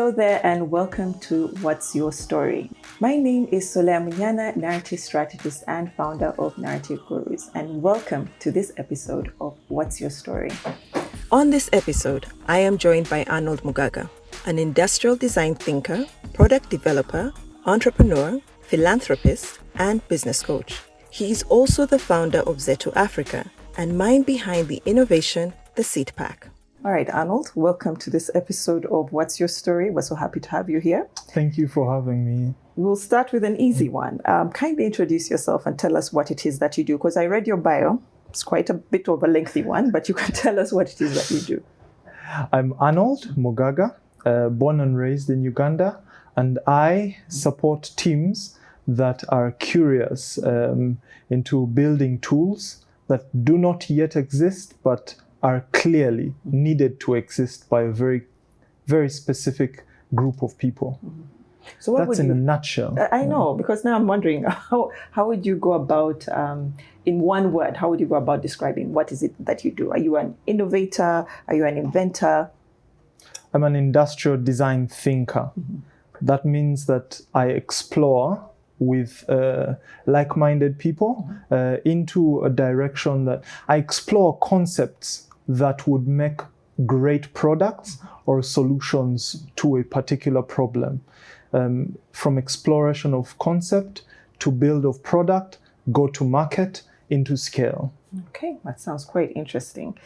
Hello there and welcome to What's Your Story? My name is Solea Munyana, narrative strategist and founder of Narrative Gurus, and welcome to this episode of What's Your Story? On this episode, I am joined by Arnold Mugagga, an industrial design thinker, product developer, entrepreneur, philanthropist, and business coach. He is also the founder of Zeto Africa and mind behind the innovation, the Seed Pack. All right, Arnold, welcome to this episode of What's Your Story? We're so happy to have you here. Thank you for having me. We'll start with an easy one. Kindly introduce yourself and tell us what it is that you do, because I read your bio. It's quite a bit of a lengthy one, but you can tell us what it is that you do. I'm Arnold Mugagga, born and raised in Uganda, and I support teams that are curious into building tools that do not yet exist, but are clearly needed to exist by a very, very specific group of people. So what that's in a nutshell. I know, because now I'm wondering, how would you go about, in one word, how would you go about describing what is it that you do? Are you an innovator? Are you an inventor? I'm an industrial design thinker. That means that I explore with like-minded people into a direction that I explore concepts that would make great products or solutions to a particular problem. From exploration of concept to build of product, go to market, into scale. Okay, that sounds quite interesting.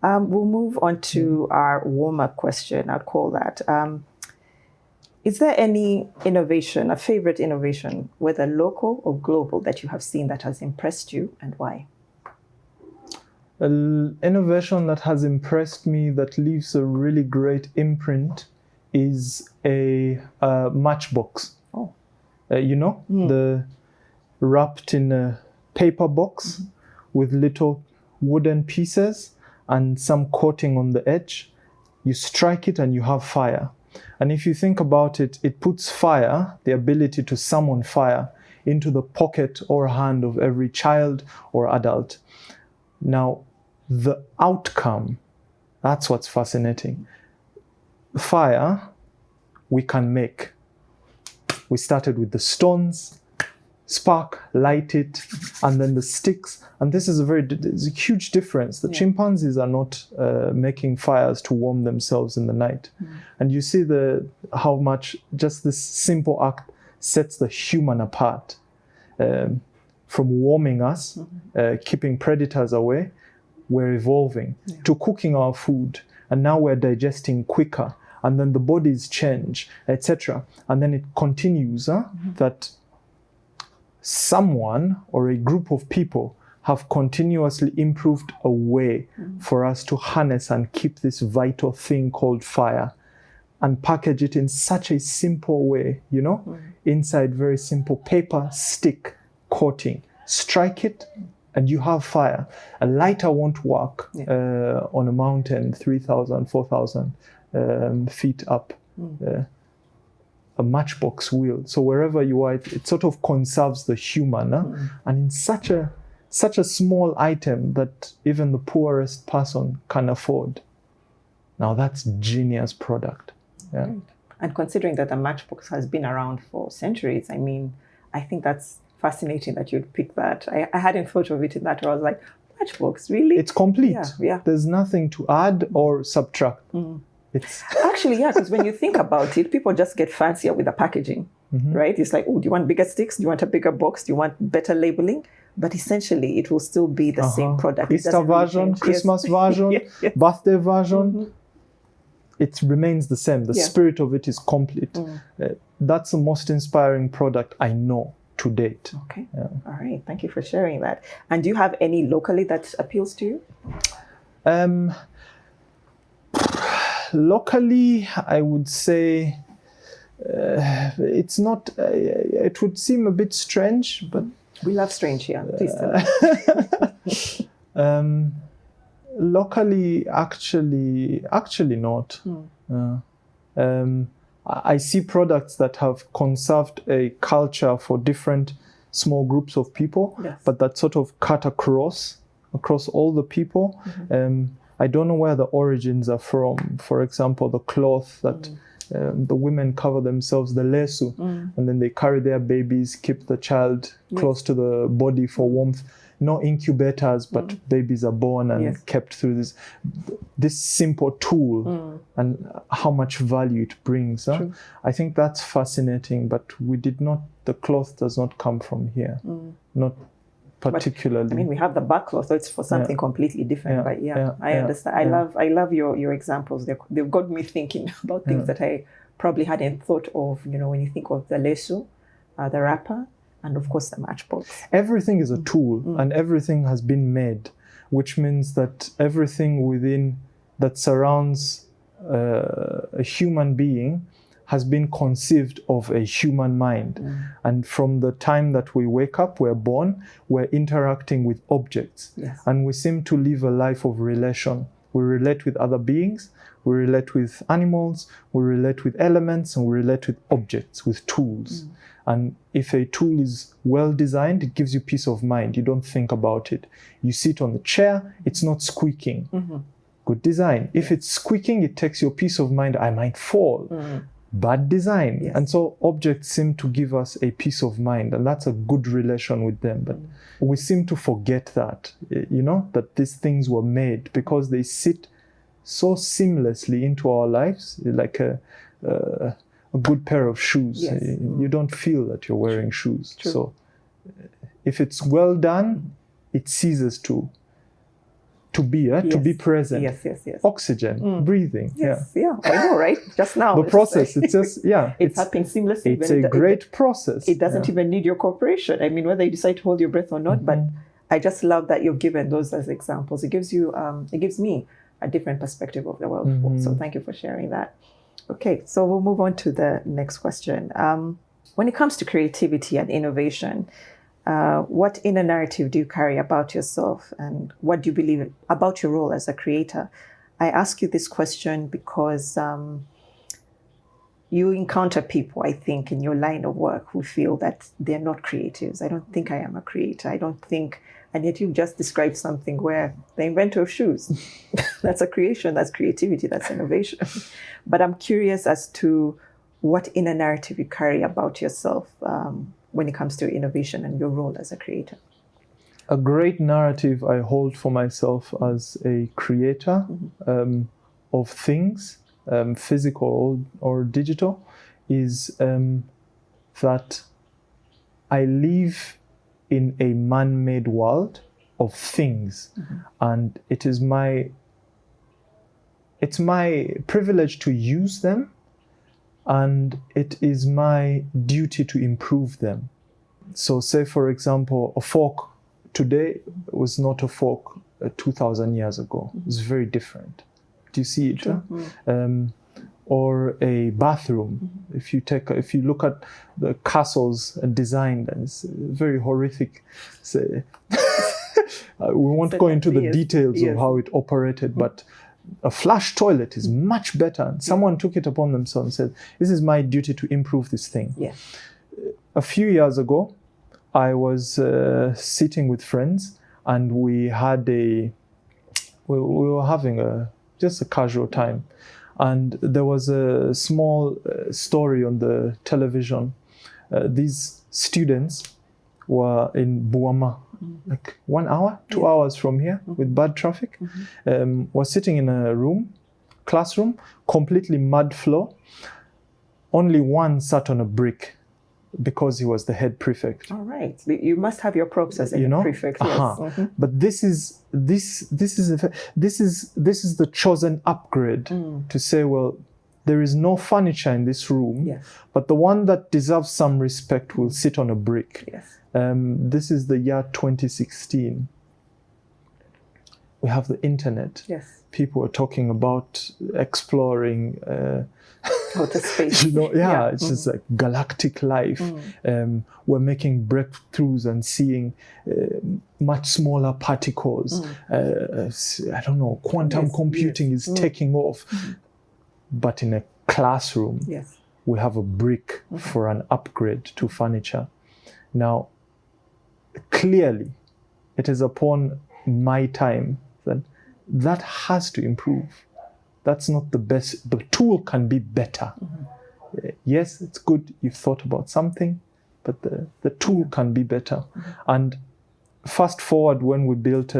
We'll move on to our warm-up question, I'd call that. Is there any innovation, a favorite innovation, whether local or global, that you have seen that has impressed you, and why? An innovation that has impressed me, that leaves a really great imprint, is a matchbox. Oh. The wrapped in a paper box with little wooden pieces and some coating on the edge. You strike it and you have fire. And if you think about it, it puts fire, the ability to summon fire, into the pocket or hand of every child or adult. Now, the outcome, that's what's fascinating. Fire, we can make. We started with the stones, spark, light it, and then the sticks. And this is there's a huge difference. The chimpanzees are not making fires to warm themselves in the night. And you see how much just this simple act sets the human apart from warming us, keeping predators away. We're evolving to cooking our food, and now we're digesting quicker, and then the bodies change, etc. And then it continues that someone or a group of people have continuously improved a way for us to harness and keep this vital thing called fire, and package it in such a simple way, inside very simple paper, stick, coating, strike it, and you have fire. A lighter won't work on a mountain 3,000, 4,000 feet up. A matchbox will. So wherever you are, it sort of conserves the human, and in such a small item that even the poorest person can afford. Now that's genius product. Yeah. Right. And considering that the matchbox has been around for centuries, I think that's fascinating that you'd pick that. I hadn't thought of it in that way. I was like, matchbox, really? It's complete. Yeah. There's nothing to add or subtract. It's actually, because when you think about it, people just get fancier with the packaging, right? It's like, oh, do you want bigger sticks? Do you want a bigger box? Do you want better labeling? But essentially, it will still be the same product. Easter version, Christmas version, birthday version. It remains the same. The spirit of it is complete. That's the most inspiring product I know to date. Okay. Yeah. All right. Thank you for sharing that. And do you have any locally that appeals to you? Locally, I would say it's not. It would seem a bit strange, but we love strange here. Please tell me. Locally, actually not. I see products that have conserved a culture for different small groups of people, but that sort of cut across all the people. I don't know where the origins are from. For example, the cloth that The women cover themselves, the lesu, and then they carry their babies, keep the child close to the body for warmth. No incubators, but babies are born and kept through this simple tool and how much value it brings. Huh? I think that's fascinating, but the cloth does not come from here. Not particularly. But, I mean, we have the backcloth, so it's for something completely different. But I understand. I love your examples. They've got me thinking about things that I probably hadn't thought of. You know, when you think of the lesu, the wrapper, and of course the matchbox. Everything is a tool, and everything has been made, which means that everything within that surrounds a human being has been conceived of a human mind. And from the time that we wake up, we're born, we're interacting with objects. And we seem to live a life of relation. We relate with other beings, we relate with animals, we relate with elements, and we relate with objects, with tools. And if a tool is well designed, it gives you peace of mind. You don't think about it. You sit on the chair, it's not squeaking. Good design. If it's squeaking, it takes your peace of mind. I might fall. Bad design. And so objects seem to give us a peace of mind, and that's a good relation with them. But we seem to forget that, that these things were made because they sit so seamlessly into our lives, like a good pair of shoes. You don't feel that you're wearing shoes. So if it's well done, it ceases to be, to be present. Oxygen, breathing. I know, right? Just now. The process, it's just, it's happening seamlessly. It's a great process. It doesn't even need your cooperation. I mean, whether you decide to hold your breath or not, but I just love that you've given those as examples. It gives me a different perspective of the world. So thank you for sharing that. Okay, so we'll move on to the next question. When it comes to creativity and innovation, what inner narrative do you carry about yourself, and what do you believe about your role as a creator? I ask you this question because you encounter people, I think, in your line of work who feel that they're not creatives. I don't think I am a creator. And yet you've just described something where the inventor of shoes, that's a creation, that's creativity, that's innovation. But I'm curious as to what inner narrative you carry about yourself when it comes to innovation and your role as a creator. A great narrative I hold for myself as a creator of things, physical or digital, is that I live in a man-made world of things, and it's my privilege to use them, and it is my duty to improve them. So say, for example, a fork today was not a fork 2,000 years ago. It's very different. Do you see it? Or a bathroom. If you look at the castles design, it's very horrific. We won't go into the details of how it operated, but a flush toilet is much better. And someone took it upon themselves and said, "This is my duty to improve this thing." A few years ago, I was sitting with friends, and we were having just a casual time. And there was a small story on the television. These students were in Buama, like 1 hour, 2 hours from here with bad traffic, were sitting in a classroom, completely mud floor. Only one sat on a brick because he was the head prefect. All right. You must have your props as a head prefect. Yes. But this is the chosen upgrade to say, well, there is no furniture in this room, but the one that deserves some respect will sit on a brick. This is the year 2016. We have the internet. People are talking about exploring outer space. It's just like galactic life. We're making breakthroughs and seeing much smaller particles. I don't know, quantum computing is taking off. But in a classroom, we have a brick for an upgrade to furniture. Now, clearly, it is upon my time that has to improve. that's not the best. The tool can be better. Yes, it's good you've thought about something, but the tool can be better. And fast forward when we built,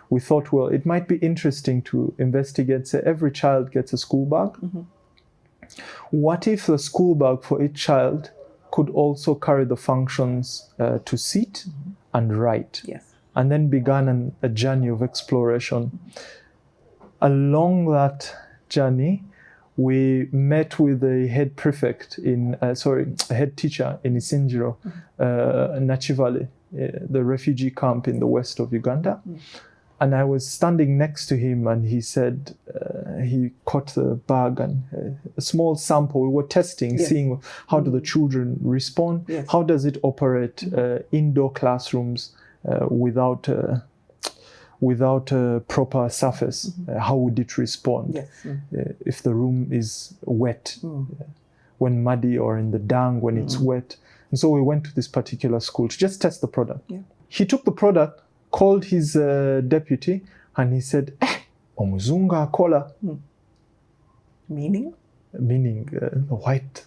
we thought, well, it might be interesting to investigate, say every child gets a school bag. What if the school bag for each child could also carry the functions to sit and write? Yes. And then began a journey of exploration. Along that journey, we met with a head prefect a head teacher in Isinjiro, Nachivale, the refugee camp in the west of Uganda. And I was standing next to him, and he said, he caught the bag and a small sample. We were testing, seeing how do the children respond, how does it operate indoor classrooms without a proper surface. How would it respond if the room is wet, when muddy, or in the dung when it's wet? And so we went to this particular school to just test the product. He took the product, called his deputy, and he said, omuzunga akola. Meaning The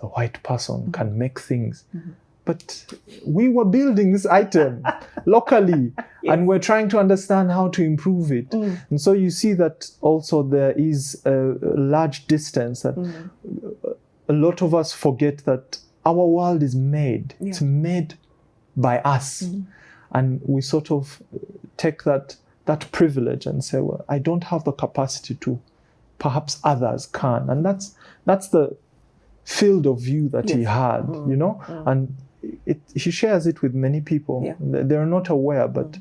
white person can make things. But we were building this item locally, and we're trying to understand how to improve it. And so you see that also there is a large distance that a lot of us forget that our world is made. It's made by us. And we sort of take that privilege and say, well, I don't have the capacity to, perhaps others can. And that's the field of view that he had, and he shares it with many people. They're not aware, but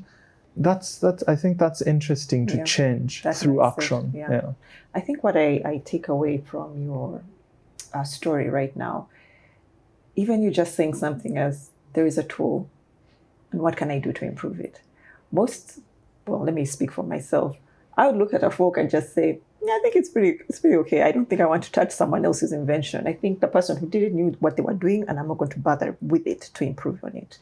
I think that's interesting to change through action. I think what I take away from your story right now, even you just saying something as there is a tool, and what can I do to improve it? Let me speak for myself. I would look at a fork and just say, I think it's pretty okay. I don't think I want to touch someone else's invention. I think the person who did it knew what they were doing, and I'm not going to bother with it to improve on it.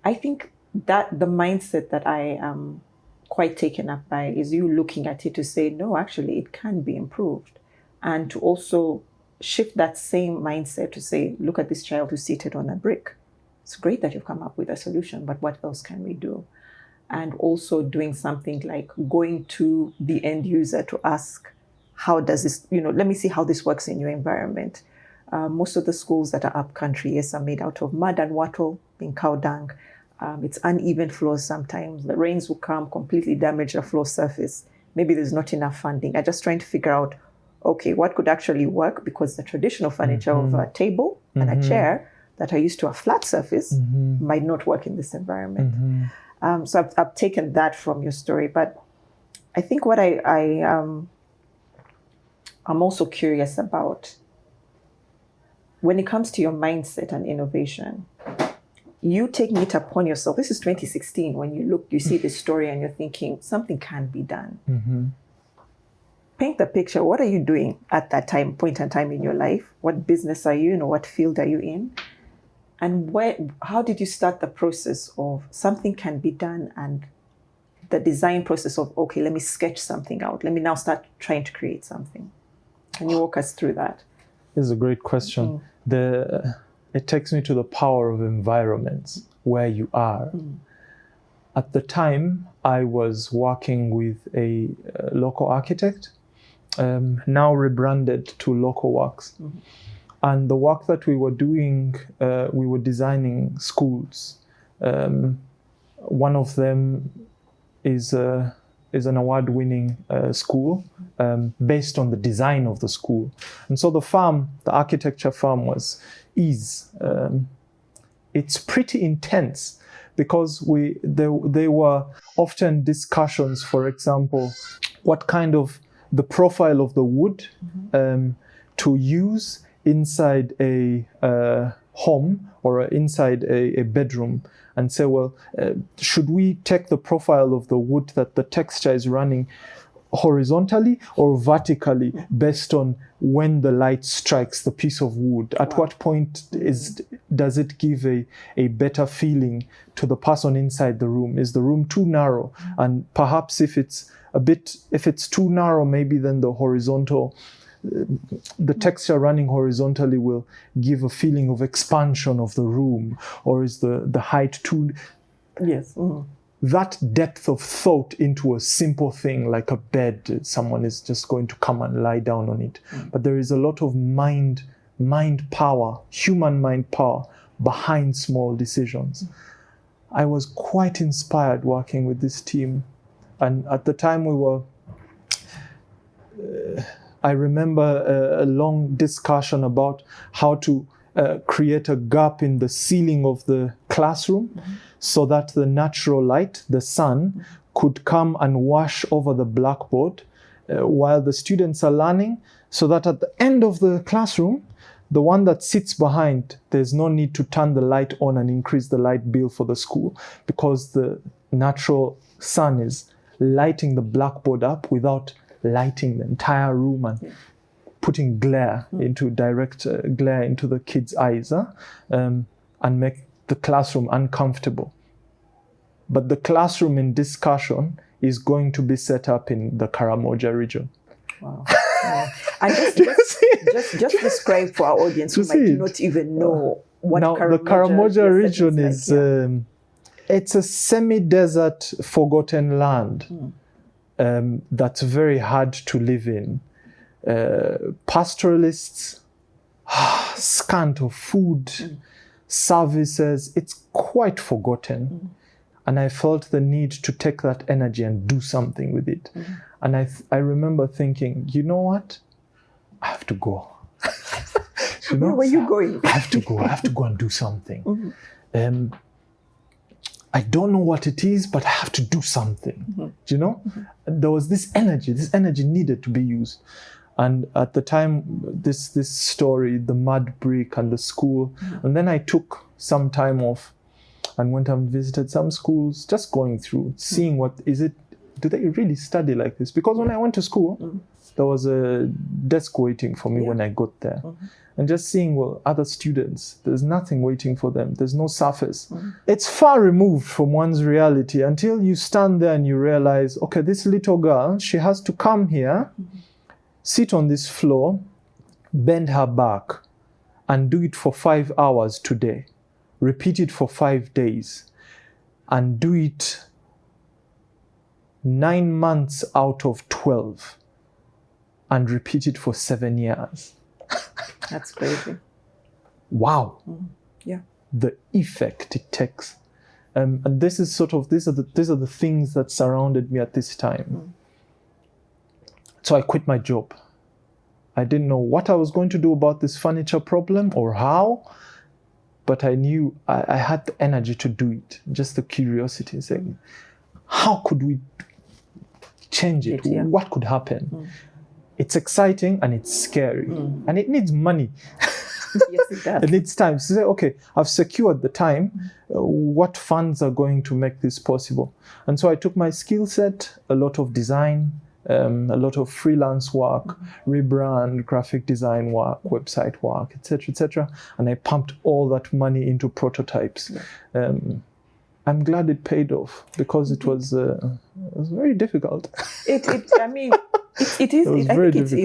I think that the mindset that I am quite taken up by is you looking at it to say, no, actually, it can be improved. And to also shift that same mindset to say, look at this child who's seated on a brick. It's great that you've come up with a solution, but what else can we do? And also doing something like going to the end user to ask, how does this, let me see how this works in your environment. Most of the schools that are up country, are made out of mud and wattle, being cow dung. It's uneven floors sometimes. The rains will come, completely damage the floor surface. Maybe there's not enough funding. I'm just trying to figure out, okay, what could actually work? Because the traditional furniture of a table and a chair that are used to a flat surface might not work in this environment. So I've taken that from your story, but I think what I'm also curious about when it comes to your mindset and innovation, you taking it upon yourself. This is 2016. When you see this story and you're thinking something can be done. Paint the picture. What are you doing at that point in time in your life? What business are you in, or what field are you in? And how did you start the process of something can be done, and the design process of, okay, let me sketch something out. Let me now start trying to create something. Can you walk us through that? This is a great question. It takes me to the power of environments, where you are. At the time, I was working with a local architect, now rebranded to Local Works. And the work that we were doing, we were designing schools. One of them is an award-winning school based on the design of the school. And so the architecture firm was Ease. It's pretty intense because there were often discussions, for example, what kind of the profile of the wood to use inside a home or inside a bedroom, and say, well, should we take the profile of the wood that the texture is running horizontally or vertically based on when the light strikes the piece of wood? At what point does it give a better feeling to the person inside the room? Is the room too narrow? And perhaps if it's a bit, if it's too narrow, maybe then the horizontal, the texture running horizontally will give a feeling of expansion of the room, or is the height too... Yes. Mm. That depth of thought into a simple thing like a bed, someone is just going to come and lie down on it. But there is a lot of mind power, human mind power behind small decisions. I was quite inspired working with this team. And at the time we were, I remember a long discussion about how to create a gap in the ceiling of the classroom so that the natural light, the sun, could come and wash over the blackboard while the students are learning, so that at the end of the classroom, the one that sits behind, there's no need to turn the light on and increase the light bill for the school, because the natural sun is lighting the blackboard up without lighting the entire room and putting glare into direct glare into the kids' eyes, and make the classroom uncomfortable. But the classroom in discussion is going to be set up in the Karamoja region. Wow. And just describe for our audience who might not even know what now, Karamoja, the Karamoja region like, is it's a semi-desert forgotten land that's very hard to live in. Pastoralists, scant of food, services, it's quite forgotten. And I felt the need to take that energy and do something with it. And I remember thinking, you know what? I have to go. Where were you going? I have to go and do something. I don't know what it is, but I have to do something. You know? There was this energy needed to be used. And at the time, this story, the mud brick and the school, and then I took some time off and went and visited some schools, just going through, seeing do they really study like this? Because when I went to school, there was a desk waiting for me when I got there. And just seeing, other students, there's nothing waiting for them. There's no surface. It's far removed from one's reality until you stand there and you realize, okay, this little girl, she has to come here, sit on this floor, bend her back, and do it for 5 hours today. Repeat it for 5 days. And do it 9 months out of 12. And repeat it for 7 years. That's crazy. Wow. Yeah. The effect it takes. And this is these are the things that surrounded me at this time. So I quit my job. I didn't know what I was going to do about this furniture problem or how, but I knew I had the energy to do it. Just the curiosity, saying, how could we change it? What could happen? It's exciting and it's scary. And it needs money. Yes, it does. It needs time. So say, okay, I've secured the time. What funds are going to make this possible? And so I took my skill set, a lot of design, a lot of freelance work, rebrand, graphic design work, website work, etc., and I pumped all that money into prototypes. I'm glad it paid off, because it was very difficult. It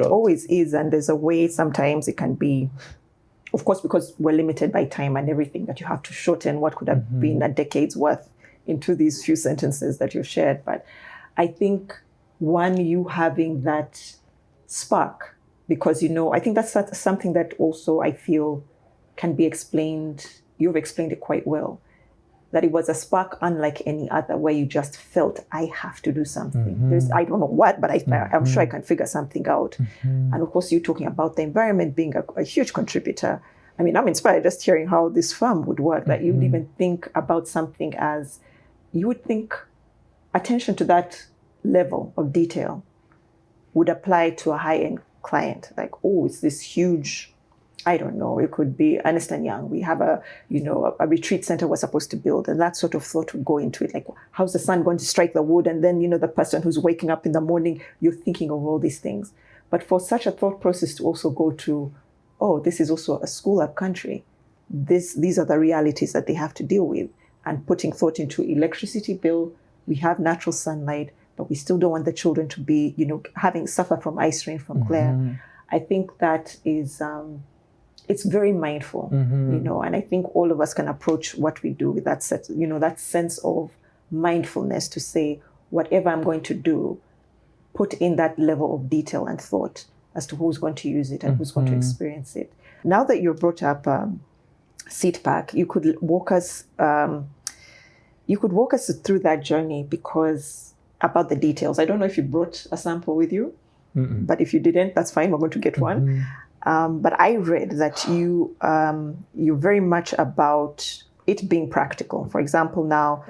always is, and there's a way sometimes it can be, of course, because we're limited by time and everything, that you have to shorten what could have been a decade's worth into these few sentences that you've shared. But I think you having that spark, because, I think that's something that also I feel can be explained. You've explained it quite well, that it was a spark unlike any other, where you just felt, I have to do something. I don't know what, but I'm sure I can figure something out. And of course, you're talking about the environment being a huge contributor. I mean, I'm inspired just hearing how this firm would work, that you would even think about something as, you would think attention to that level of detail would apply to a high-end client. Like, it's this huge, I don't know, it could be Ernst & Young. We have a retreat center we're supposed to build, and that sort of thought would go into it. Like, how's the sun going to strike the wood? And then, the person who's waking up in the morning, you're thinking of all these things. But for such a thought process to also go to, this is also a school up country. These are the realities that they have to deal with. And putting thought into electricity bill, we have natural sunlight, but we still don't want the children to be, suffer from eye strain from glare. I think that is, it's very mindful, and I think all of us can approach what we do with that that sense of mindfulness to say, whatever I'm going to do, put in that level of detail and thought as to who's going to use it and who's going to experience it. Now that you brought up seat pack, you could walk us through that journey, because about the details. I don't know if you brought a sample with you, but if you didn't, that's fine. We're going to get one. But I read that you're very much about it being practical. For example, now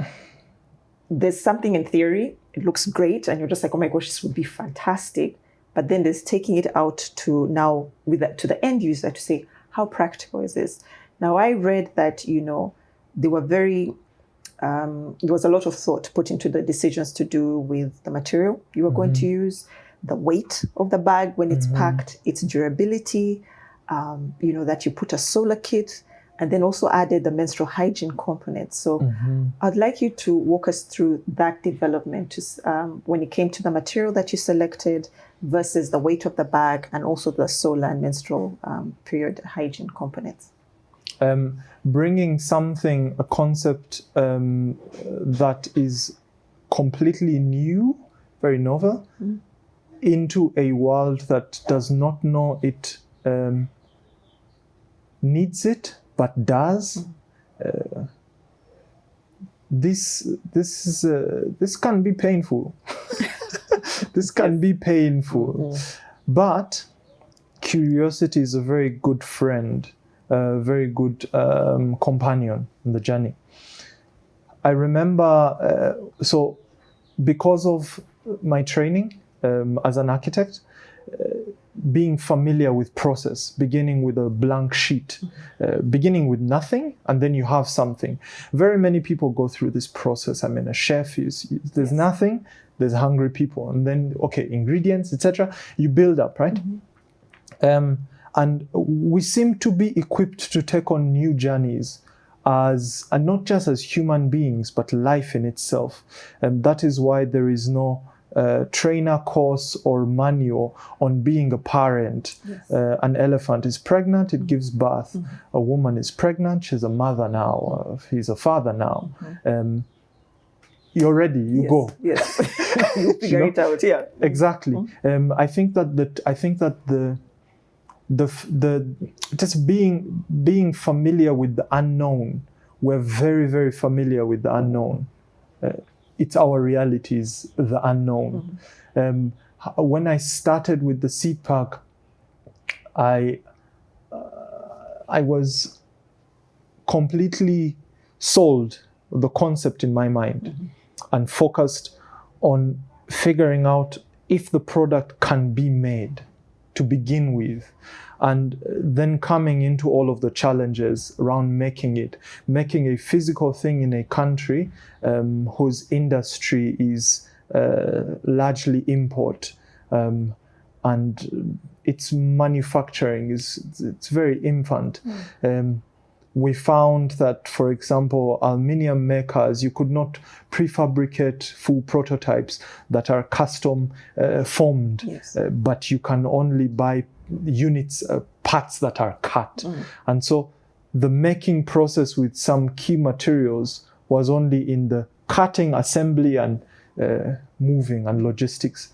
there's something in theory, it looks great, and you're just like, oh my gosh, this would be fantastic. But then there's taking it out to the end user to say, how practical is this? Now, I read that, they were very, there was a lot of thought put into the decisions to do with the material you were going to use, the weight of the bag when it's packed, its durability, that you put a solar kit, and then also added the menstrual hygiene component. So I'd like you to walk us through that development when it came to the material that you selected versus the weight of the bag, and also the solar and menstrual period hygiene components. Bringing a concept that is completely new, very novel, into a world that does not know it needs it, but does. This can be painful. This can be painful, but curiosity is a very good friend, a very good companion in the journey. I remember, so because of my training as an architect, being familiar with process, beginning with a blank sheet, beginning with nothing, and then you have something. Very many people go through this process. I mean, a chef there's nothing, there's hungry people, and then, okay, ingredients, etc. You build up, right? And we seem to be equipped to take on new journeys and not just as human beings, but life in itself. And that is why there is no trainer course or manual on being a parent. An elephant is pregnant, it gives birth. A woman is pregnant, she's a mother now, he's a father now. You're ready, you go. Yes, you figure it out. Yeah, exactly. I think that the just being familiar with the unknown. We're very, very familiar with the unknown. It's our realities, the unknown. When I started with the seed pack, I was completely sold the concept in my mind and focused on figuring out if the product can be made to begin with, and then coming into all of the challenges around making a physical thing in a country whose industry is largely import, and its manufacturing it's very infant. We found that, for example, aluminium makers, you could not prefabricate full prototypes that are custom formed, but you can only buy units, parts that are cut. And so the making process with some key materials was only in the cutting, assembly, and moving and logistics.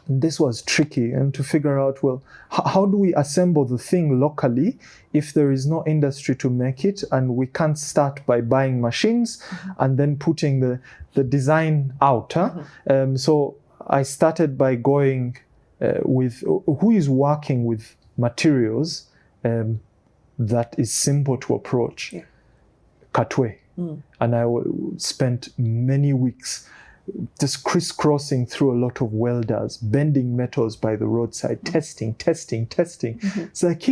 This was tricky, and to figure out, well, how do we assemble the thing locally if there is no industry to make it, and we can't start by buying machines and then putting the design out. So I started by going with who is working with materials that is simple to approach. Katwe. And I spent many weeks just crisscrossing through a lot of welders, bending metals by the roadside, testing. It's like,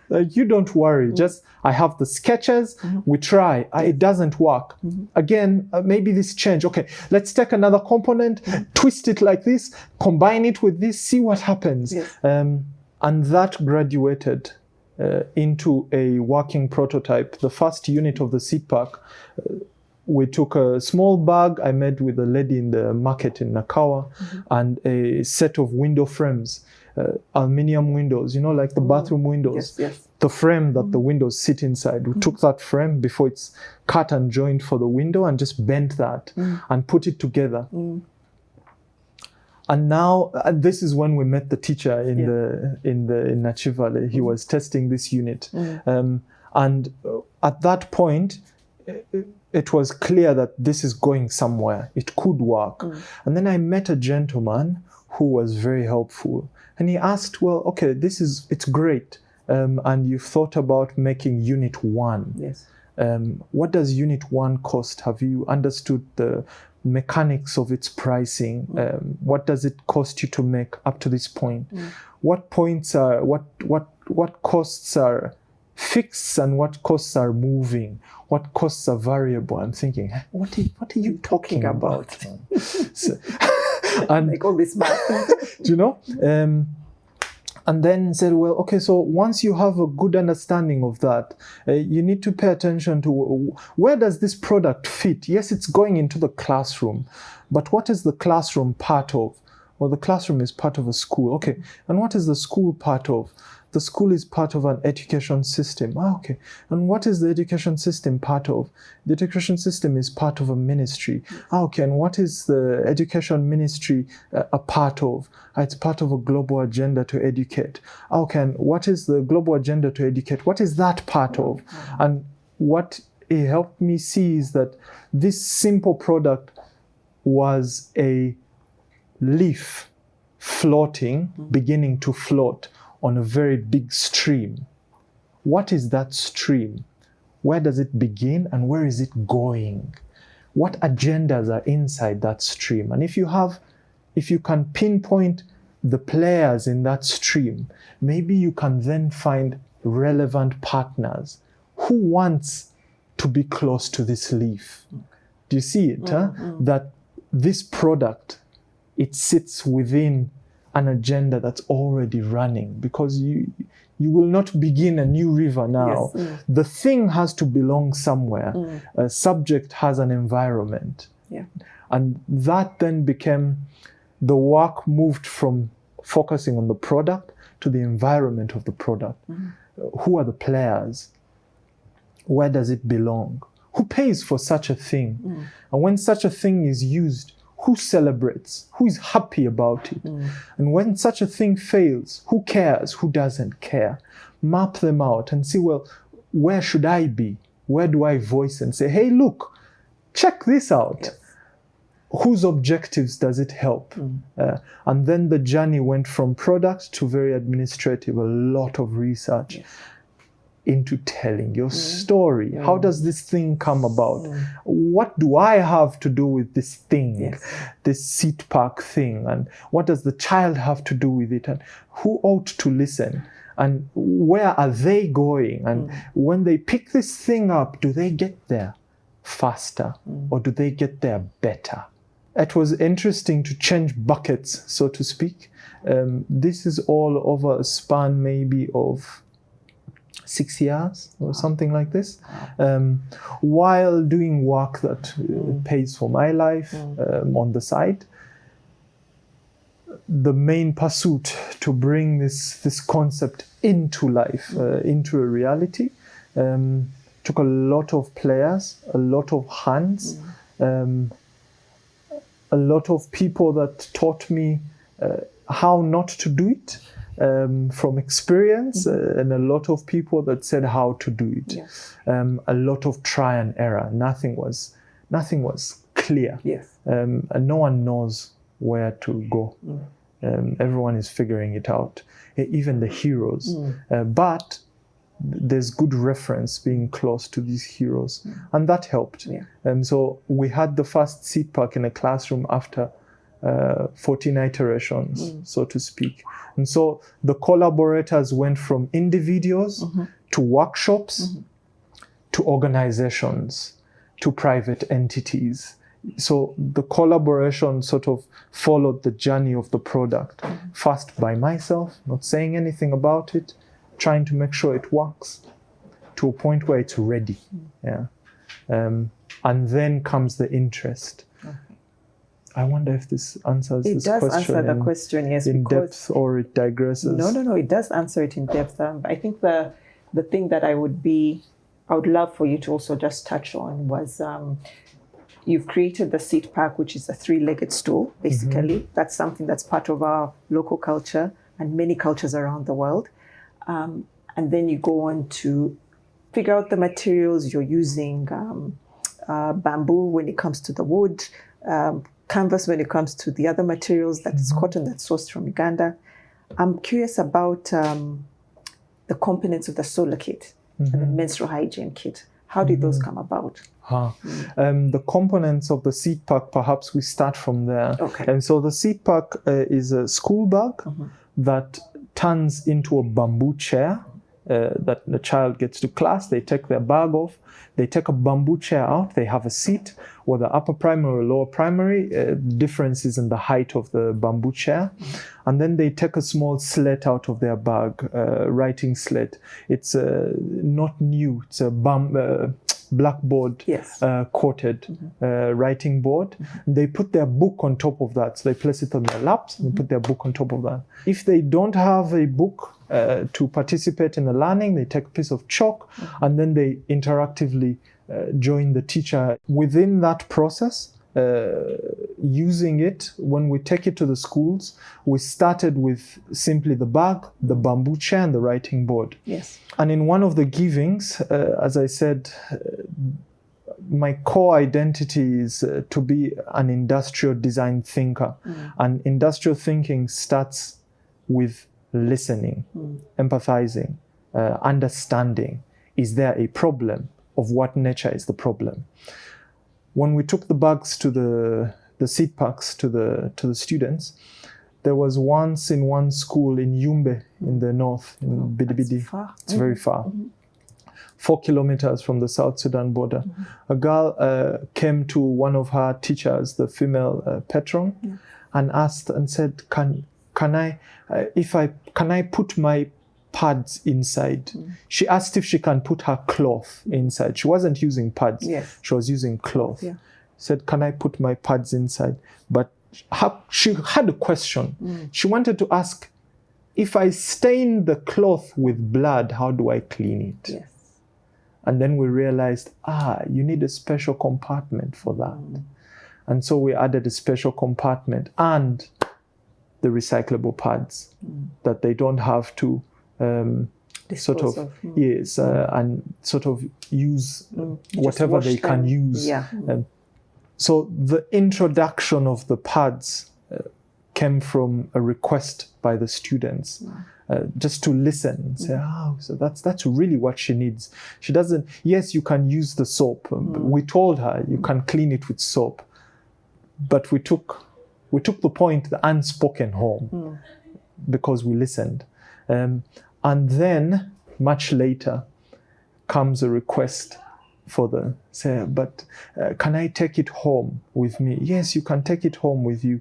like, you don't worry, just I have the sketches, we try, it doesn't work. Again, maybe this change, okay, let's take another component, twist it like this, combine it with this, see what happens. And that graduated into a working prototype. The first unit of the seed pack we took a small bag I made with a lady in the market in Nakawa, and a set of window frames, aluminium windows, like the bathroom windows. Yes. The frame that the windows sit inside. We took that frame before it's cut and joined for the window and just bent that and put it together. And now this is when we met the teacher in Nachi Valley. He was testing this unit, and at that point, it was clear that this is going somewhere. It could work. And then I met a gentleman who was very helpful, and he asked, "Well, okay, it's great, and you've thought about making Unit 1. Yes. What does Unit 1 cost? Have you understood the mechanics of its pricing? What does it cost you to make up to this point? What points are what costs are fixed and what costs are moving? What costs are variable?" I'm thinking, what are you talking about? And Like all this math. And then said, well, okay, so once you have a good understanding of that, you need to pay attention to where does this product fit? Yes, it's going into the classroom, but what is the classroom part of? Well, the classroom is part of a school. Okay, and what is the school part of? The school is part of an education system. Okay, and what is the education system part of? The education system is part of a ministry. Okay, and what is the education ministry a part of? It's part of a global agenda to educate. Okay, and what is the global agenda to educate? What is that part of? And what it helped me see is that this simple product was a leaf floating, beginning to float on a very big stream. What is that stream? Where does it begin and where is it going? What agendas are inside that stream? And if you can pinpoint the players in that stream, maybe you can then find relevant partners. Who wants to be close to this leaf? Do you see it? That this product, it sits within an agenda that's already running, because you will not begin a new river now. Yes. The thing has to belong somewhere. A subject has an environment. Yeah. And that then became, the work moved from focusing on the product to the environment of the product. Who are the players? Where does it belong? Who pays for such a thing? And when such a thing is used, who celebrates? Who is happy about it? And when such a thing fails, who cares? Who doesn't care? Map them out and see, well, where should I be? Where do I voice and say, hey, look, check this out. Yes. Whose objectives does it help? And then the journey went from product to very administrative, a lot of research. Yes. Into telling your story. How does this thing come about? What do I have to do with this thing, this seat park thing? And what does the child have to do with it? And who ought to listen? And where are they going? And when they pick this thing up, do they get there faster or do they get there better? It was interesting to change buckets, so to speak. This is all over a span maybe of 6 years or something like this, while doing work that pays for my life on the side. The main pursuit to bring this concept into life, into a reality, took a lot of players, a lot of hands, a lot of people that taught me how not to do it. From experience, and a lot of people that said how to do it. Yes. A lot of try and error. Nothing was clear. Yes. And no one knows where to go. Everyone is figuring it out, even the heroes. But there's good reference being close to these heroes, and that helped. So we had the first seat park in a classroom after 14 iterations, so to speak. And so the collaborators went from individuals to workshops to organizations to private entities. So the collaboration sort of followed the journey of the product. First by myself, not saying anything about it, trying to make sure it works to a point where it's ready. and then comes the interest. Okay. I wonder if this answers this question. It does answer the question, yes. In depth, or it digresses? No. It does answer it in depth. I think the thing that I would love for you to also just touch on was you've created the seat pack, which is a 3-legged stool, basically. Mm-hmm. That's something that's part of our local culture and many cultures around the world. And then you go on to figure out the materials you're using, bamboo when it comes to the wood, canvas when it comes to the other materials, that is cotton that's sourced from Uganda. I'm curious about the components of the solar kit and the menstrual hygiene kit. How did those come about? The components of the seat pack, perhaps we start from there. Okay. And so the seat pack is a school bag that turns into a bamboo chair that the child gets to class. They take their bag off. They take a bamboo chair out. They have a seat, whether upper primary or lower primary. Difference is in the height of the bamboo chair. And then they take a small slate out of their bag, writing slate. It's not new. It's a blackboard coated writing board. They put their book on top of that. So they place it on their laps and they put their book on top of that. If they don't have a book to participate in the learning, they take a piece of chalk and then they interactively join the teacher. Within that process, using it, when we take it to the schools, we started with simply the bag, the bamboo chair, and the writing board. Yes. And in one of the givings, as I said, my core identity is to be an industrial design thinker. And industrial thinking starts with listening, empathizing, understanding. Is there a problem? Of what nature is the problem? When we took the bags to the seat packs to the students, there was once in one school in Yumbe in the north, in Bidibidi. It's very far. 4 kilometers from the South Sudan border. A girl came to one of her teachers, the female patron, and asked and said, "Can I put my pads inside?" She asked if she can put her cloth inside. She wasn't using pads. Yes. She was using cloth. Yeah. Said, "Can I put my pads inside?" But she had a question. She wanted to ask, if I stain the cloth with blood, how do I clean it? Yes. And then we realized, you need a special compartment for that. And so we added a special compartment and the recyclable pads that they don't have to sort of and sort of use whatever they can use. Yeah. So the introduction of the pads came from a request by the students, just to listen and say, so that's really what she needs. She doesn't. Yes, you can use the soap. We told her you can clean it with soap, but we took the point, the unspoken home, because we listened. And then, much later, comes a request for but can I take it home with me? Yes, you can take it home with you.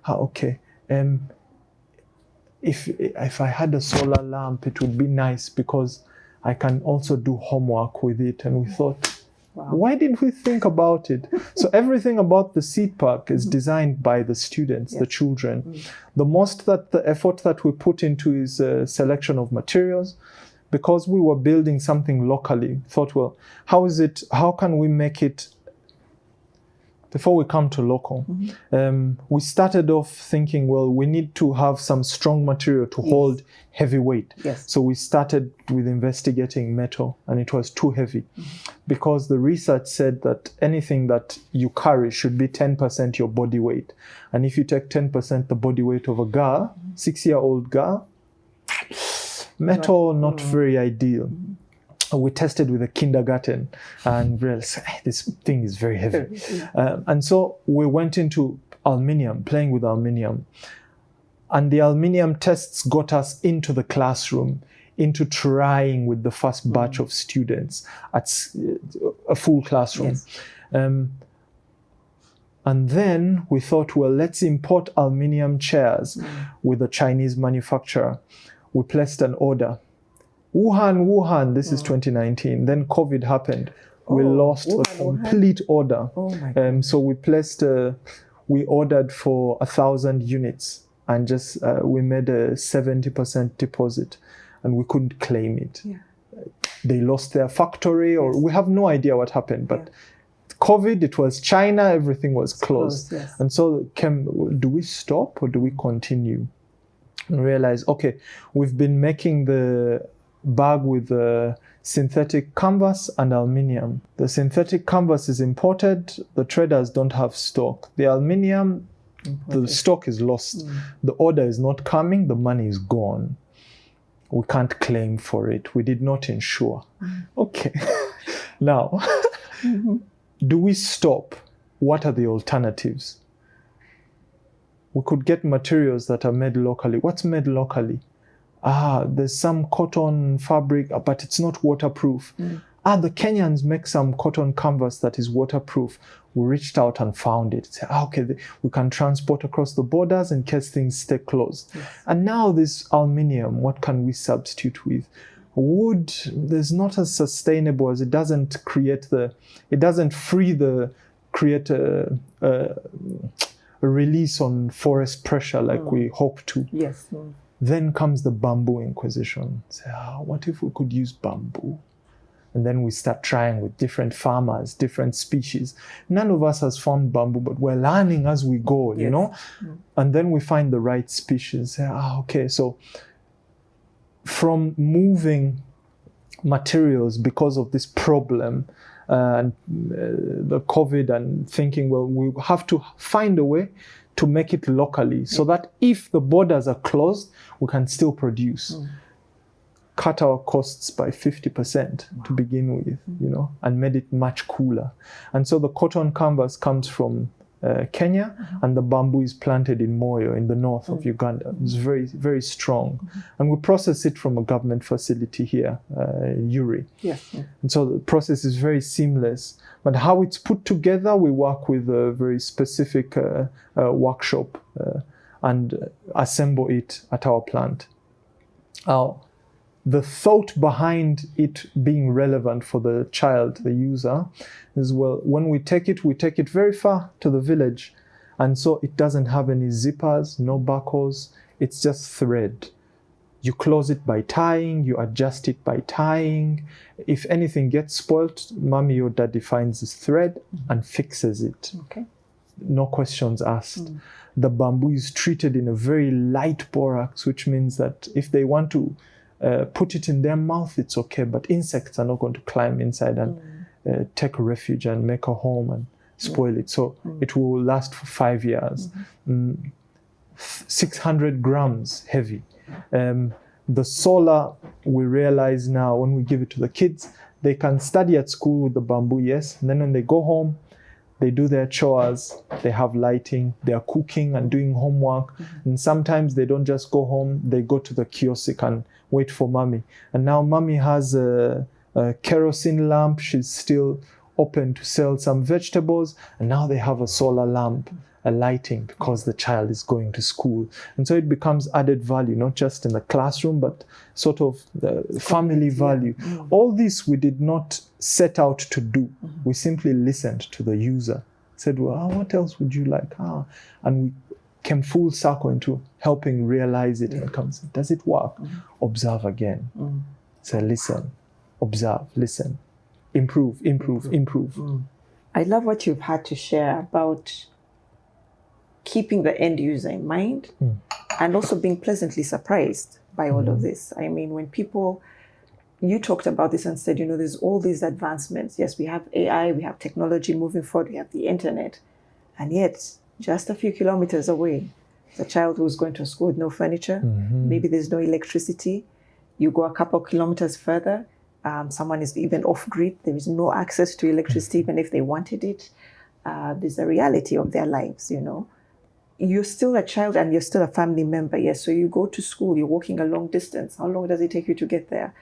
Okay. If I had a solar lamp, it would be nice because I can also do homework with it. And we thought, why didn't we think about it? So everything about the seat pack is designed by the students, the children. The effort that we put into is a selection of materials. Because we were building something locally, thought, well, how can we make it, before we come to local, we started off thinking, well, we need to have some strong material to hold heavy weight. Yes. So we started with investigating metal, and it was too heavy because the research said that anything that you carry should be 10% your body weight. And if you take 10% the body weight of a girl, 6-year-old girl, metal, not very ideal. We tested with a kindergarten and realized this thing is very heavy. And so we went into aluminium, playing with aluminium. And the aluminium tests got us into the classroom, into trying with the first batch of students at a full classroom. Yes. And then we thought, well, let's import aluminium chairs with a Chinese manufacturer. We placed an order. Wuhan, this is 2019. Then COVID happened. We lost the complete order. Oh my God. So we ordered for 1,000 units and just we made a 70% deposit and we couldn't claim it. Yeah. They lost their factory or we have no idea what happened. But COVID, it was China, everything was closed. Yes. And so do we stop or do we continue? And realize, okay, we've been making the bag with synthetic canvas and aluminium. The synthetic canvas is imported. The traders don't have stock. The aluminium, the stock is lost. The order is not coming. The money is gone. We can't claim for it. We did not insure. Okay. Now, do we stop? What are the alternatives? We could get materials that are made locally. What's made locally? There's some cotton fabric, but it's not waterproof. The Kenyans make some cotton canvas that is waterproof. We reached out and found it. Say, okay, we can transport across the borders in case things stay closed. Yes. And now this aluminium, what can we substitute with? Wood is not as sustainable as it doesn't create a release on forest pressure like we hope to. Yes. Then comes the bamboo inquisition. Say, what if we could use bamboo? And then we start trying with different farmers, different species. None of us has found bamboo, but we're learning as we go, you know? And then we find the right species. Say, okay, so from moving materials because of this problem and the COVID and thinking, well, we have to find a way to make it locally so that if the borders are closed, we can still produce. Cut our costs by 50% to begin with, you know, and made it much cooler. And so the cotton canvas comes from Kenya, and the bamboo is planted in Moyo in the north of Uganda. It's very, very strong. And we process it from a government facility here, Uri. And so the process is very seamless. But how it's put together, we work with a very specific workshop and assemble it at our plant. The thought behind it being relevant for the child, the user, is, well, when we take it very far to the village. And so it doesn't have any zippers, no buckles. It's just thread. You close it by tying, you adjust it by tying. If anything gets spoiled, mommy or daddy finds this thread and fixes it. Okay. No questions asked. The bamboo is treated in a very light borax, which means that if they want to put it in their mouth, it's okay, but insects are not going to climb inside and take refuge and make a home and spoil it. So it will last for 5 years. 600 grams heavy. The solar, we realize now when we give it to the kids, they can study at school with the bamboo, yes, and then when they go home, they do their chores, they have lighting, they are cooking and doing homework. And sometimes they don't just go home, they go to the kiosk and wait for mommy. And now mommy has a kerosene lamp. She's still open to sell some vegetables. And now they have a solar lamp, a lighting, because the child is going to school. And so it becomes added value, not just in the classroom, but sort of the family value. All this we did not set out to do. We simply listened to the user. Said, well, what else would you like? And we came full circle into helping realize it and come say, does it work? Observe again. Say, listen, observe, listen, improve. I love what you've had to share about keeping the end user in mind and also being pleasantly surprised by all of this. I mean, when you talked about this and said, you know, there's all these advancements. Yes, we have AI, we have technology moving forward, we have the internet, and yet just a few kilometers away, the child who's going to school with no furniture, maybe there's no electricity. You go a couple of kilometers further, someone is even off-grid. There is no access to electricity, even if they wanted it. There's a reality of their lives, you know. You're still a child and you're still a family member, yes. So you go to school, you're walking a long distance. How long does it take you to get there?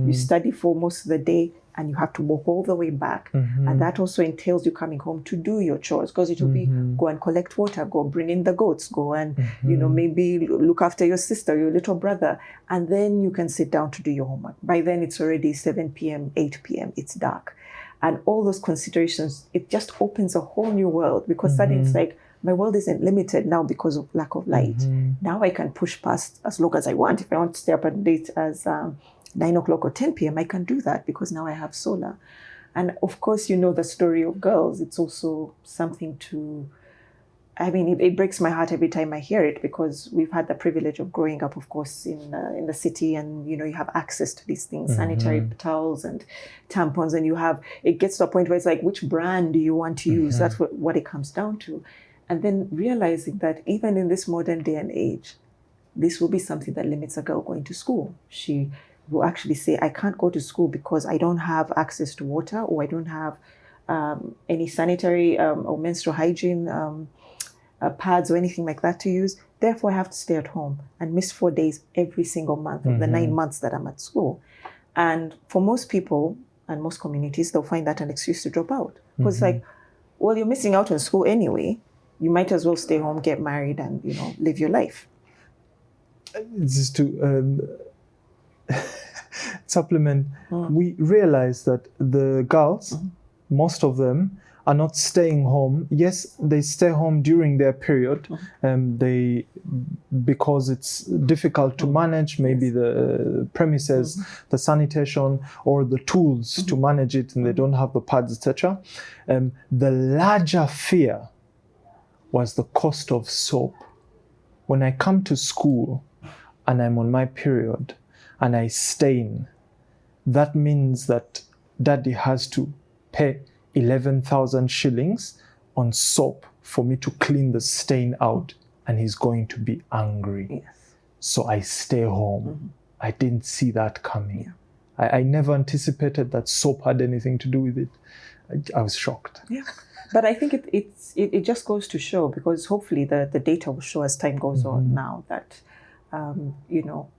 You study for most of the day and you have to walk all the way back. And that also entails you coming home to do your chores, because it will be go and collect water, go bring in the goats, go and, you know, maybe look after your sister, your little brother. And then you can sit down to do your homework. By then it's already 7 p.m., 8 p.m., it's dark. and all those considerations, it just opens a whole new world, because suddenly it's like, my world isn't limited now because of lack of light. Now I can push past as long as I want. If I want to stay up at date as 9 o'clock or 10 p.m., I can do that because now I have solar. And of course, you know the story of girls. It's also something to, I mean, it breaks my heart every time I hear it, because we've had the privilege of growing up, of course, in the city, and you know, you have access to these things, sanitary towels and tampons, and it gets to a point where it's like, which brand do you want to use? That's what it comes down to. And then realizing that even in this modern day and age, this will be something that limits a girl going to school. She will actually say, I can't go to school because I don't have access to water, or I don't have any sanitary or menstrual hygiene pads or anything like that to use. Therefore, I have to stay at home and miss 4 days every single month of the 9 months that I'm at school. And for most people and most communities, they'll find that an excuse to drop out. Because it's like, well, you're missing out on school anyway. You might as well stay home, get married, and, you know, live your life. Just to supplement, we realize that the girls, most of them, are not staying home. Yes, they stay home during their period, because it's difficult to manage maybe the premises, the sanitation, or the tools to manage it, and they don't have the pads, etc. The larger fear was the cost of soap. When I come to school and I'm on my period and I stain, that means that daddy has to pay 11,000 shillings on soap for me to clean the stain out, and he's going to be angry. Yes. So I stay home. I didn't see that coming. I never anticipated that soap had anything to do with it. I was shocked. Yeah. But I think it just goes to show, because hopefully the data will show as time goes on now, that, you know,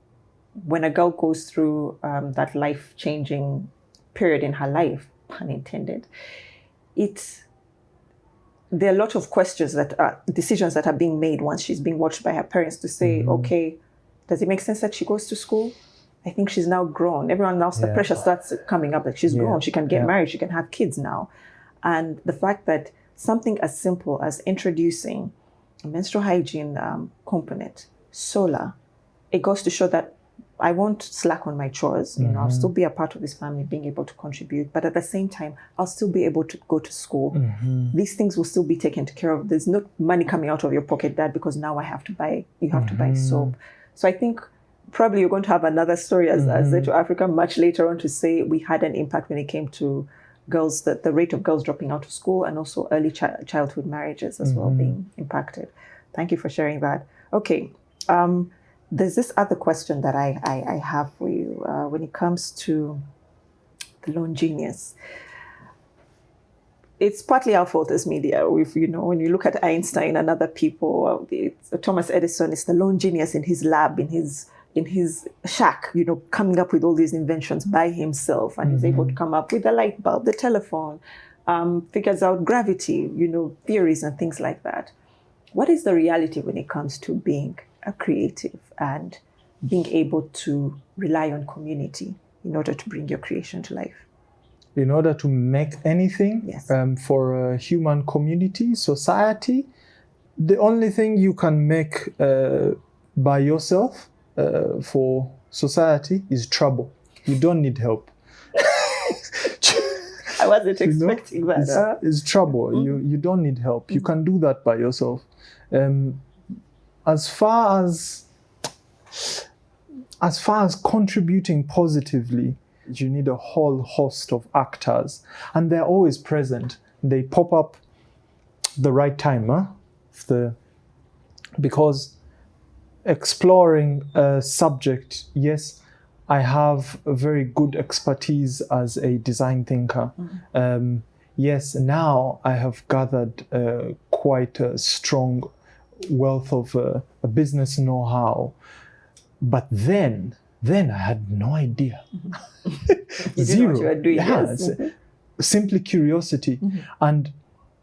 when a girl goes through that life-changing period in her life, pun intended, there are a lot of questions decisions that are being made once she's being watched by her parents to say, okay, does it make sense that she goes to school? I think she's now grown. Everyone else, the pressure starts coming up that she's grown. She can get married. She can have kids now. And the fact that something as simple as introducing a menstrual hygiene component, solar, it goes to show that I won't slack on my chores. You know, I'll still be a part of this family, being able to contribute. But at the same time, I'll still be able to go to school. These things will still be taken care of. There's no money coming out of your pocket, Dad, because now you have to buy soap. So I think probably you're going to have another story as to Africa much later on to say we had an impact when it came to girls, the rate of girls dropping out of school, and also early childhood marriages as well being impacted. Thank you for sharing that. Okay. There's this other question that I have for you when it comes to the lone genius. It's partly our fault as media. When you look at Einstein and other people, Thomas Edison is the lone genius in his lab, in his shack, coming up with all these inventions by himself, and he's able to come up with the light bulb, the telephone, figures out gravity, theories and things like that. What is the reality when it comes to being a creative and being able to rely on community in order to bring your creation to life? In order to make anything, yes, for a human community, society, the only thing you can make by yourself for society is trouble. You don't need help. I wasn't expecting that. It's trouble. You don't need help. You can do that by yourself. As far as contributing positively, you need a whole host of actors, and they're always present. They pop up the right time, because exploring a subject, yes, I have a very good expertise as a design thinker. Yes, now I have gathered quite a strong wealth of a business know-how, but then I had no idea. You Zero. didn't know what you were doing. Yeah, Yes. Simply curiosity. And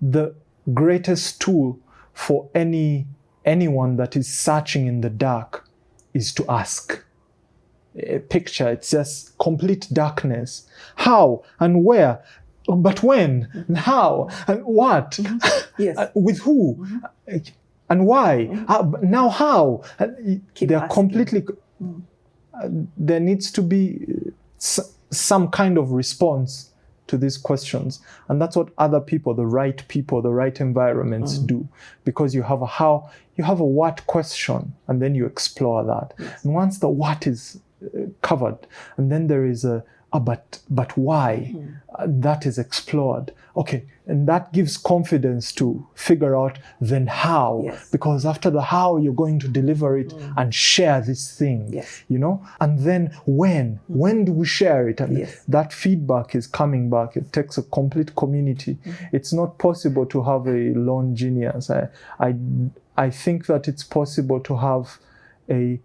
the greatest tool for anyone that is searching in the dark is to ask. Picture, it's just complete darkness. How and where? But when? And how? And what? Yes. With who? And why? But now how? They're asking. completely... there needs to be some kind of response to these questions. And that's what other people, the right environments do. Because you have a what question, and then you explore that. Yes. And once the what is covered, and then there is but why? That is explored. Okay, and that gives confidence to figure out then how. Yes. Because after the how, you're going to deliver it and share this thing. Yes. You know? And then when do we share it? And that feedback is coming back. It takes a complete community. It's not possible to have a lone genius. I think that it's possible to have a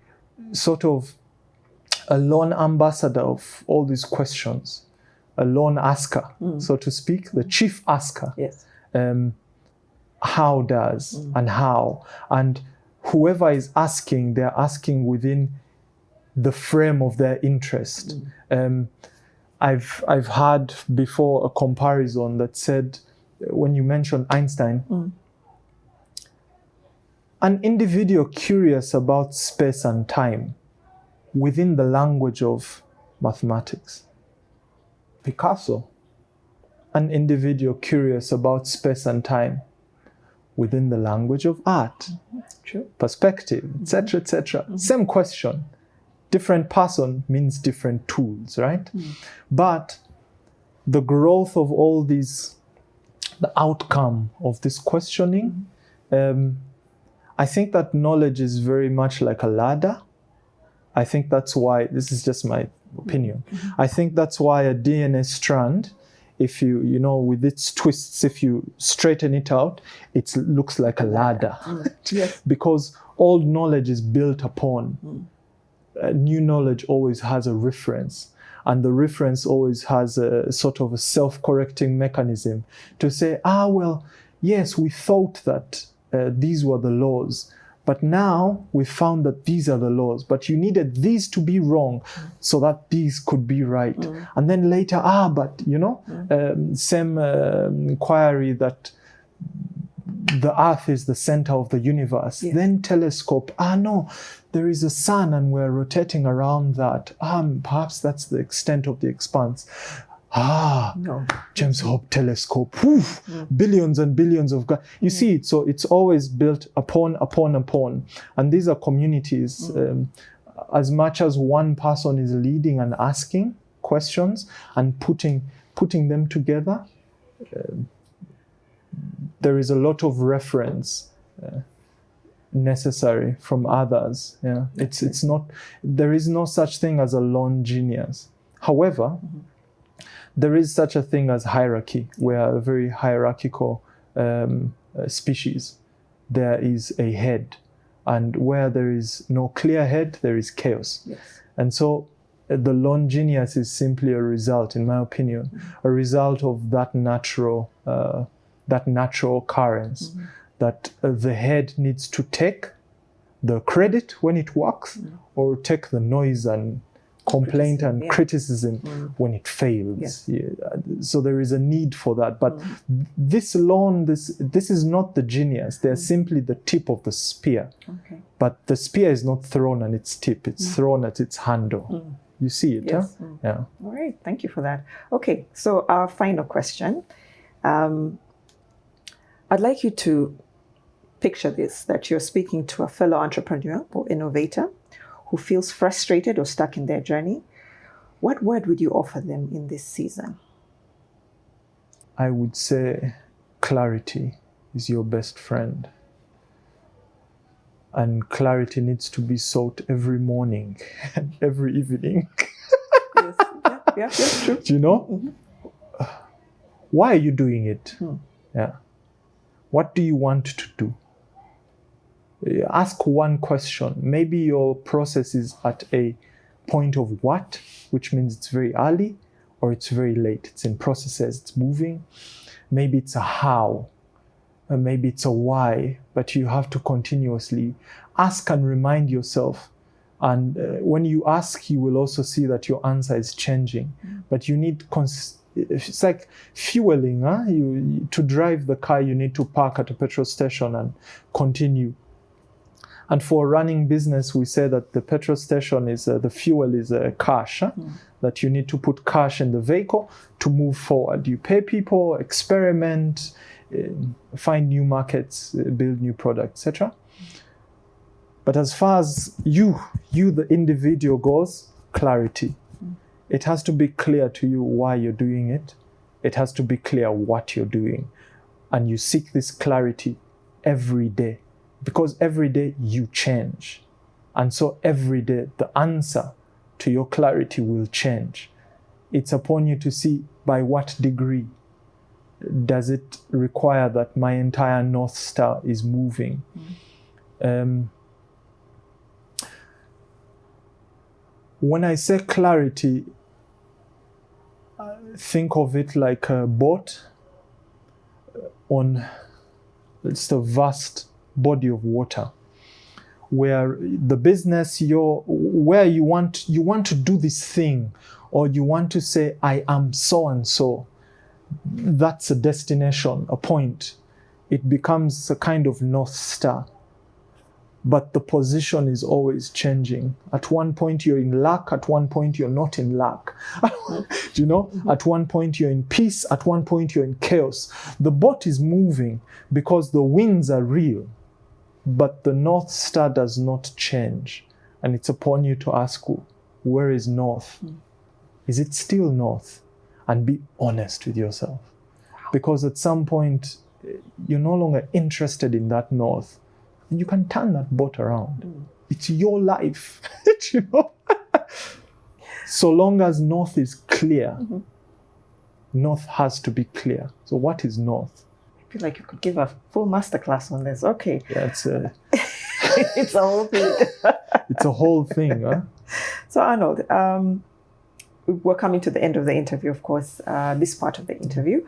sort of a lone ambassador of all these questions, a lone asker, so to speak, the chief asker. Yes. How does and how. And whoever is asking, they're asking within the frame of their interest. I've had before a comparison that said, when you mentioned Einstein, an individual curious about space and time within the language of mathematics. Picasso, an individual curious about space and time within the language of art, True. perspective, etc., etc. Same question. Different person means different tools, right? But the growth of all these, the outcome of this questioning, I think that knowledge is very much like a ladder. I think that's why, this is just my opinion, I think that's why a DNA strand, if you with its twists, if you straighten it out, it looks like a ladder. Yes. Because old knowledge is built upon. New knowledge always has a reference. And the reference always has a sort of a self-correcting mechanism to say, well, yes, we thought that these were the laws. But now we found that these are the laws, but you needed these to be wrong so that these could be right. And then later, same inquiry that the earth is the center of the universe. Yes. Then telescope, no, there is a sun and we're rotating around that. Perhaps that's the extent of the expanse. No. James Webb telescope, billions and billions of God. You see it, so it's always built upon. And these are communities. As much as one person is leading and asking questions and putting them together, there is a lot of reference necessary from others. Yeah, it's not. There is no such thing as a lone genius. However, there is such a thing as hierarchy. We are a very hierarchical species. There is a head, and where there is no clear head, there is chaos. Yes. And so the lone genius is simply a result, in my opinion, a result of that natural occurrence, that the head needs to take the credit when it works, or take the noise and complaint and criticism when it fails. Yes. Yeah. So there is a need for that. But this is not the genius. They're simply the tip of the spear. Okay. But the spear is not thrown at its tip. It's thrown at its handle. You see it, yes. Huh? Yeah. All right. Thank you for that. Okay. So our final question. I'd like you to picture this, that you're speaking to a fellow entrepreneur or innovator who feels frustrated or stuck in their journey. What word would you offer them in this season? I would say clarity is your best friend. And clarity needs to be sought every morning and every evening. Yes, that's true. Do you know? Why are you doing it? Yeah. What do you want to do? Ask one question. Maybe your process is at a point of what, which means it's very early or it's very late. It's in processes, it's moving. Maybe it's a how, and maybe it's a why, but you have to continuously ask and remind yourself. And when you ask, you will also see that your answer is changing. But you need It's like fueling. To drive the car, you need to park at a petrol station and continue. And for a running business, we say that the petrol station is the fuel is cash. That you need to put cash in the vehicle to move forward. You pay people, experiment, find new markets, build new products, etc. But as far as you the individual goes, clarity. It has to be clear to you why you're doing it. It has to be clear what you're doing. And you seek this clarity every day. Because every day you change. And so every day the answer to your clarity will change. It's upon you to see by what degree does it require that my entire North Star is moving. When I say clarity, think of it like a boat on it's a vast body of water, where the business where you want to do this thing, or you want to say I am so and so. That's a destination, a point. It becomes a kind of North Star. But the position is always changing. At one point you're in luck, at one point you're not in luck. Do you know? At one point you're in peace, at one point you're in chaos. The boat is moving because the winds are real, but the North Star does not change. And it's upon you to ask, where is North? Is it still North? And be honest with yourself. Because at some point, you're no longer interested in that North. And you can turn that boat around. It's your life. You know? So long as North is clear, North has to be clear. So what is North? I feel like you could give a full masterclass on this. Okay. Yeah, it's a whole thing. It's a whole thing. Huh? So Arnold, we're coming to the end of the interview, of course, this part of the interview.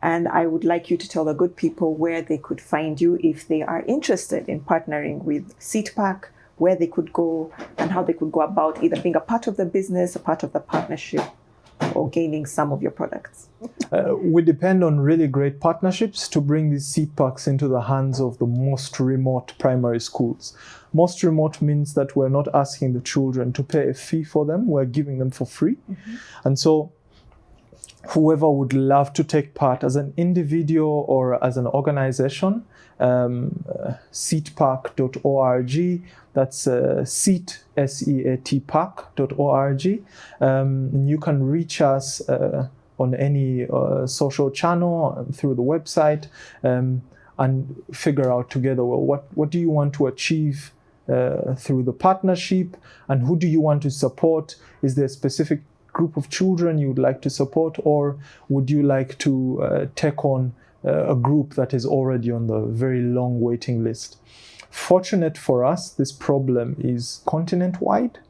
And I would like you to tell the good people where they could find you if they are interested in partnering with SeatPack, where they could go and how they could go about either being a part of the business, a part of the partnership, or gaining some of your products. We depend on really great partnerships to bring these SeatPacks into the hands of the most remote primary schools. Most remote means that we're not asking the children to pay a fee for them, we're giving them for free. And so whoever would love to take part as an individual or as an organization, seatpack.org, that's seat, S-E-A-T pack.org. You can reach us on any social channel through the website and figure out together, well, what do you want to achieve through the partnership, and who do you want to support? Is there a specific group of children you would like to support, or would you like to take on a group that is already on the very long waiting list? Fortunate for us, this problem is continent-wide,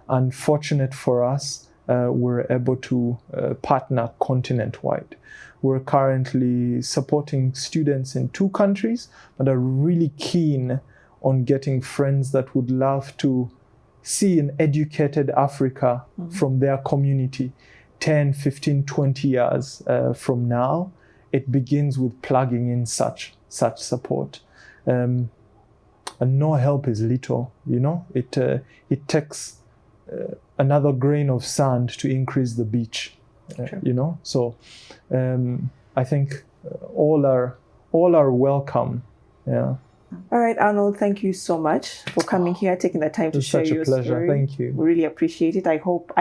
and fortunate for us, we're able to partner continent-wide. We're currently supporting students in 2 countries, but are really keen on getting friends that would love to see an educated Africa from their community 10, 15, 20 years from now. It begins with plugging in such support. And no help is little, you know. It takes another grain of sand to increase the beach, you know. So I think all are welcome. Yeah. All right, Arnold, thank you so much for coming here, taking the time to share your story. It's such a pleasure. Thank you. We really appreciate it. I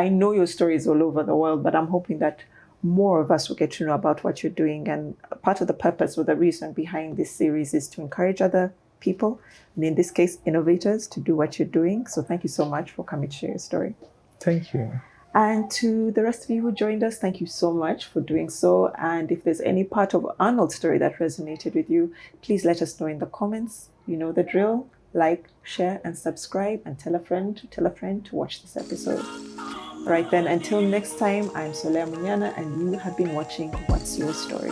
know your story is all over the world, but I'm hoping that more of us will get to know about what you're doing. And part of the purpose or the reason behind this series is to encourage other people, and in this case, innovators, to do what you're doing. So thank you so much for coming to share your story. Thank you. And to the rest of you who joined us, thank you so much for doing so. And if there's any part of Arnold's story that resonated with you, please let us know in the comments. You know the drill. Like, share, and subscribe, and tell a friend to watch this episode. All right then, until next time, I'm Solea Munyana, and you have been watching What's Your Story?